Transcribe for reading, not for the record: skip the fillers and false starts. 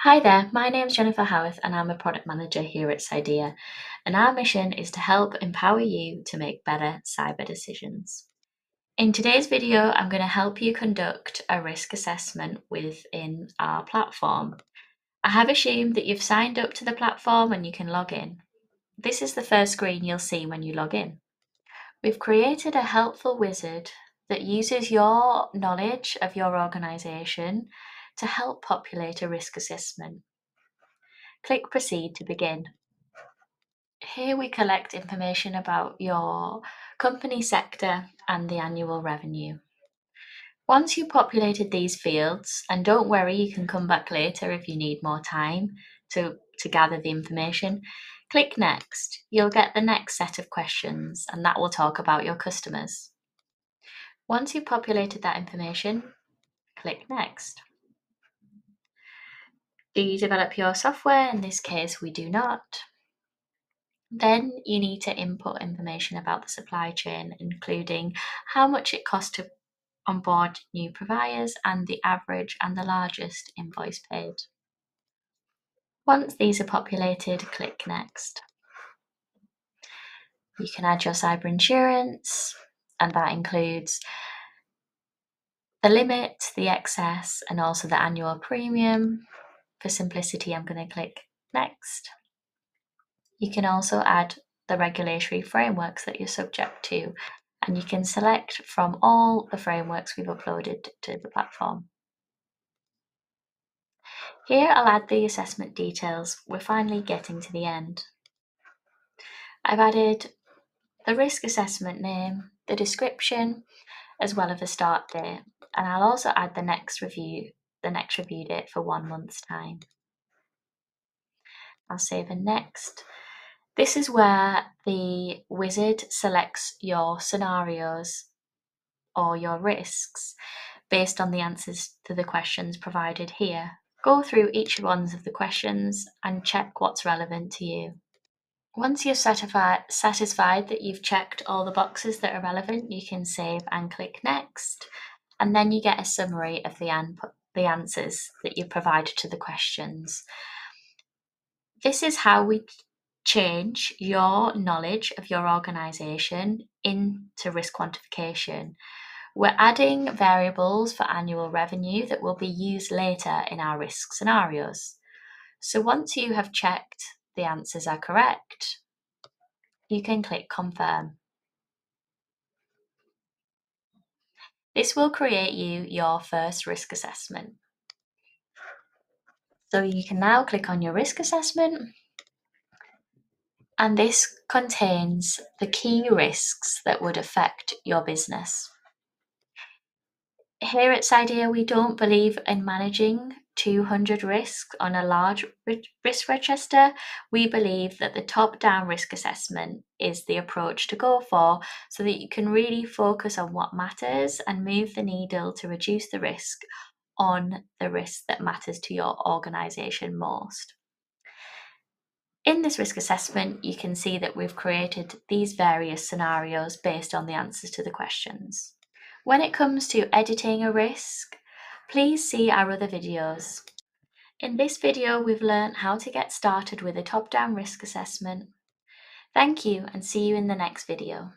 Hi there, my name's Jennifer Howarth and I'm a product manager here at Cydia. And our mission is to help empower you to make better cyber decisions. In today's video, I'm going to help you conduct a risk assessment within our platform. I have assumed that you've signed up to the platform and you can log in. This is the first screen you'll see when you log in. We've created a helpful wizard that uses your knowledge of your organization to help populate a risk assessment. Click Proceed to begin. Here we collect information about your company sector and the annual revenue. Once you've populated these fields, and don't worry, you can come back later if you need more time to gather the information, click Next. You'll get the next set of questions, and that will talk about your customers. Once you've populated that information, click Next. Do you develop your software? In this case, we do not. Then you need to input information about the supply chain, including how much it costs to onboard new providers and the average and the largest invoice paid. Once these are populated, click Next. You can add your cyber insurance, and that includes the limit, the excess, and also the annual premium. For simplicity, I'm going to click Next. You can also add the regulatory frameworks that you're subject to, and you can select from all the frameworks we've uploaded to the platform. Here I'll add the assessment details. We're finally getting to the end. I've added the risk assessment name, the description, as well as the start date, and I'll also add the next review date for 1 month's time. I'll save and next. This is where the wizard selects your scenarios or your risks based on the answers to the questions provided here. Go through each one of the questions and check what's relevant to you. Once you're satisfied that you've checked all the boxes that are relevant, you can save and click Next, and then you get a summary of the answers that you provided to the questions. This is how we change your knowledge of your organisation into risk quantification. We're adding variables for annual revenue that will be used later in our risk scenarios. So once you have checked the answers are correct, you can click Confirm. This will create you your first risk assessment. So you can now click on your risk assessment, and this contains the key risks that would affect your business. Here at Cydia, we don't believe in managing 200 risks on a large risk register. We believe that the top-down risk assessment is the approach to go for, so that you can really focus on what matters and move the needle to reduce the risk on the risk that matters to your organisation most. In this risk assessment, you can see that we've created these various scenarios based on the answers to the questions. When it comes to editing a risk, please see our other videos. In this video, we've learned how to get started with a top-down risk assessment. Thank you, and see you in the next video.